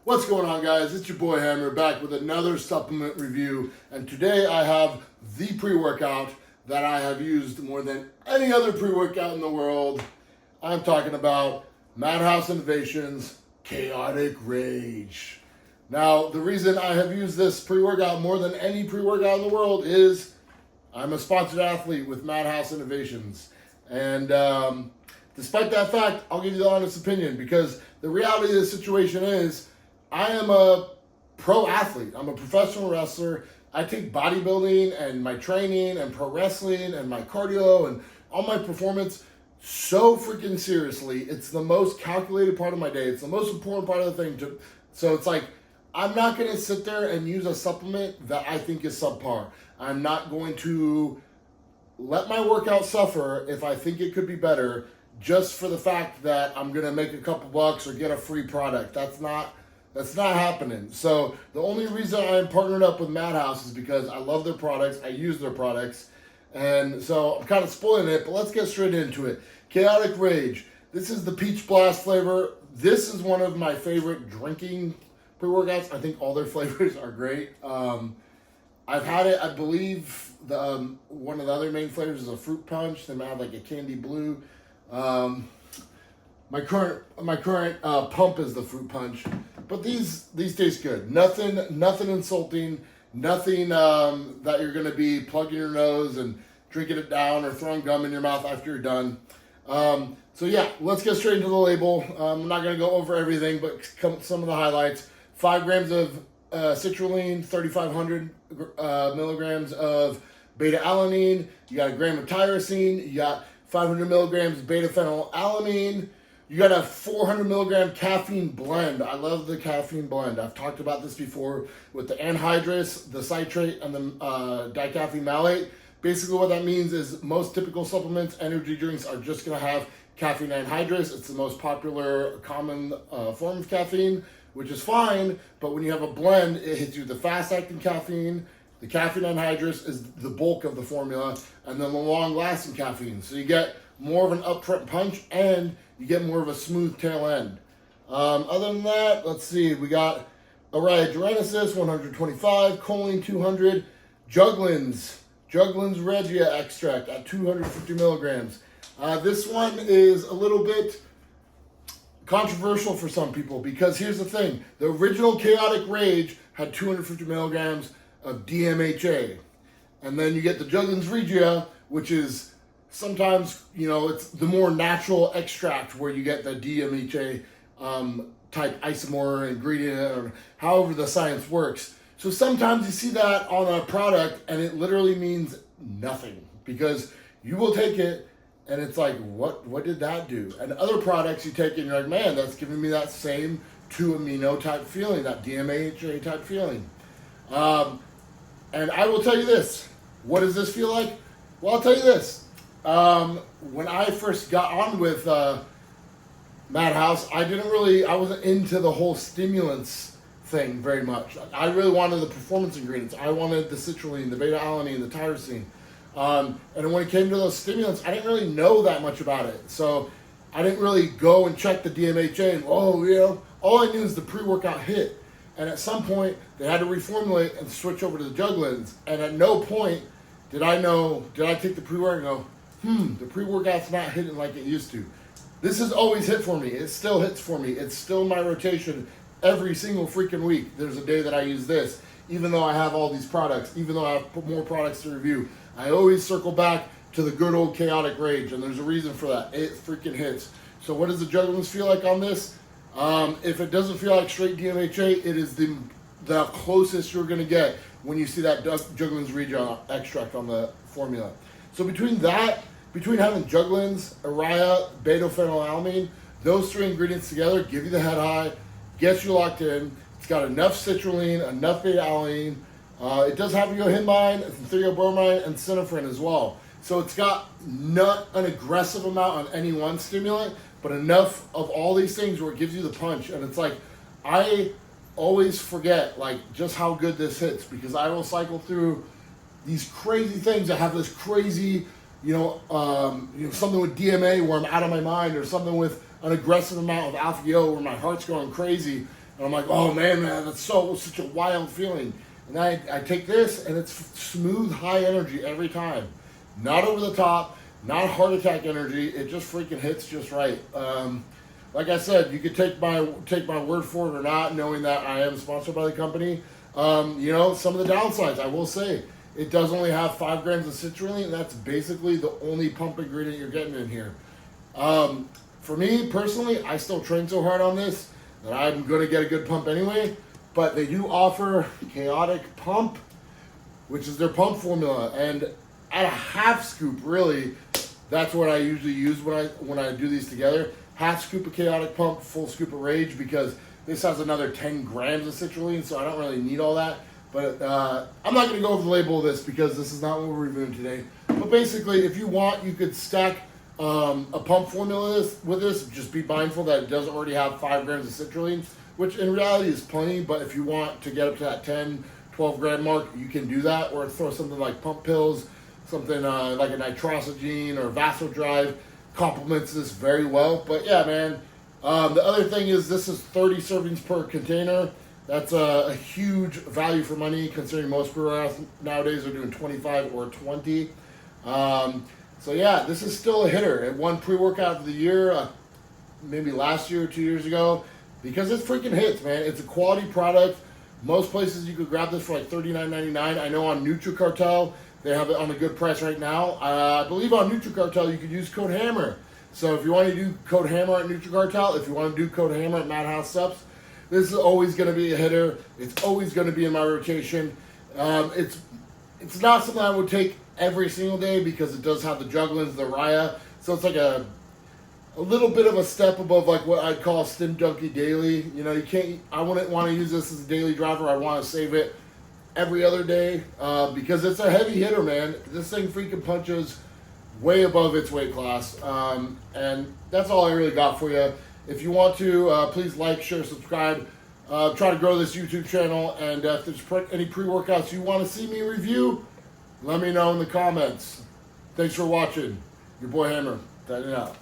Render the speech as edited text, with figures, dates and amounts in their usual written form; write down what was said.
What's going on, guys? It's your boy Hammer back with another supplement review, and today I have the pre-workout that I have used more than any other pre-workout in the world. I'm talking about Madhouse Innovations Chaotic Rage. Now, the reason I have used this pre-workout more than any pre-workout in the world is I'm a sponsored athlete with Madhouse Innovations, and despite that fact, I'll give you the honest opinion, because the reality of the situation is I am a pro athlete. I'm a professional wrestler. I take bodybuilding and my training and pro wrestling and my cardio and all my performance so freaking seriously. It's the most calculated part of my day. It's the most important part of the thing. So it's like, I'm not going to sit there and use a supplement that I think is subpar. I'm not going to let my workout suffer if I think it could be better just for the fact that I'm going to make a couple bucks or get a free product. That's not happening. So the only reason I'm partnered up with Madhouse is because I love their products, I use their products, and so I'm kind of spoiling it, but let's get straight into it. Chaotic Rage. This is the Peach Blast flavor. This is one of my favorite drinking pre-workouts. I think all their flavors are great. I've had it, I believe, one of the other main flavors is a fruit punch. They might have like a candy blue. My current pump is the fruit punch, but these taste good. Nothing insulting. Nothing that you're gonna be plugging your nose and drinking it down or throwing gum in your mouth after you're done. So yeah, let's get straight into the label. I'm not gonna go over everything, but some of the highlights: 5 grams of citrulline, 3,500 milligrams of beta-alanine. You got a gram of tyrosine. You got 500 milligrams beta-phenylalanine. You got a 400 milligram caffeine blend. I love the caffeine blend. I've talked about this before with the anhydrous, the citrate, and the dicaffeine malate. Basically what that means is most typical supplements, energy drinks, are just going to have caffeine anhydrous. It's the most popular, common form of caffeine, which is fine, but when you have a blend, it hits you the fast-acting caffeine. The caffeine anhydrous is the bulk of the formula, and then the long-lasting caffeine. So you get more of an upfront punch, and you get more of a smooth tail end. Other than that, let's see. We got Araia 125, choline 200, Juglans Regia extract at 250 milligrams. This one is a little bit controversial for some people, because here's the thing. The original Chaotic Rage had 250 milligrams of DMHA. And then you get the Juglans Regia, which is sometimes, it's the more natural extract where you get the DMHA type isomer ingredient, or however the science works. So sometimes you see that on a product and it literally means nothing, because you will take it and it's like, what did that do? And other products you take it and you're like, man, that's giving me that same 2-amino type feeling, that DMHA type feeling. And I will tell you this. What does this feel like? Well, I'll tell you this. When I first got on with Madhouse, I wasn't into the whole stimulants thing very much. I really wanted the performance ingredients. I wanted the citrulline, the beta-alanine, the tyrosine. And when it came to those stimulants, I didn't really know that much about it. So I didn't really go and check the DMHA and, all I knew is the pre-workout hit. And at some point, they had to reformulate and switch over to the Juglans. And at no point did I take the pre-workout and go, the pre-workout's not hitting like it used to. This has always hit for me. It still hits for me. It's still in my rotation every single freaking week. There's a day that I use this, even though I have all these products, even though I have more products to review. I always circle back to the good old Chaotic Rage, and there's a reason for that. It freaking hits. So what does the Juglans feel like on this? If it doesn't feel like straight DMHA, it is the closest you're going to get when you see that Juglans Regia extract on the formula. So between having Juglans, Araia, beta-phenylalanine, those 3 ingredients together give you the head high, gets you locked in. It's got enough citrulline, enough beta-alanine. It does have yohimbine, theobromine, and synephrine as well. So it's got not an aggressive amount on any one stimulant, but enough of all these things where it gives you the punch. And it's like, I always forget just how good this hits, because I will cycle through these crazy things that have this crazy, something with DMA where I'm out of my mind, or something with an aggressive amount of alpha-Yo where my heart's going crazy. And I'm like, oh man, that's such a wild feeling. And I take this, and it's smooth, high energy every time. Not over the top, not heart attack energy. It just freaking hits just right. Like I said, you could take my word for it or not, knowing that I am sponsored by the company. Some of the downsides, I will say, it does only have 5 grams of citrulline, and that's basically the only pump ingredient you're getting in here. For me, personally, I still train so hard on this that I'm going to get a good pump anyway, but they do offer Chaotic Pump, which is their pump formula, and at a half scoop, really, that's what I usually use when I do these together. Half scoop of Chaotic Pump, full scoop of Rage, because this has another 10 grams of citrulline, so I don't really need all that. But I'm not going to go over the label of this because this is not what we're reviewing today. But basically, if you want, you could stack a pump formula with this. Just be mindful that it doesn't already have 5 grams of citrulline, which in reality is plenty. But if you want to get up to that 10, 12 gram mark, you can do that. Or throw something like pump pills, something like a nitrosogene or vasodrive complements this very well. But yeah, man. The other thing is this is 30 servings per container. That's a huge value for money, considering most pre-workouts nowadays are doing 25 or 20. So yeah, this is still a hitter. It won pre-workout of the year, maybe last year or 2 years ago, because it freaking hits, man. It's a quality product. Most places you could grab this for like $39.99. I know on NutriCartel, they have it on a good price right now. I believe on NutriCartel you could use code HAMMER. So if you want to do code HAMMER at NutriCartel, if you want to do code HAMMER at Madhouse Subs, this is always going to be a hitter. It's always going to be in my rotation. It's not something I would take every single day because it does have the Juglins, the Raya. So it's like a little bit of a step above like what I'd call Stim Junkie Daily. You know, I wouldn't want to use this as a daily driver. I want to save it every other day because it's a heavy hitter, man. This thing freaking punches way above its weight class. And that's all I really got for you. If you want to, please like, share, subscribe. Try to grow this YouTube channel. And if there's any pre-workouts you want to see me review, let me know in the comments. Thanks for watching. Your boy Hammer, signing out.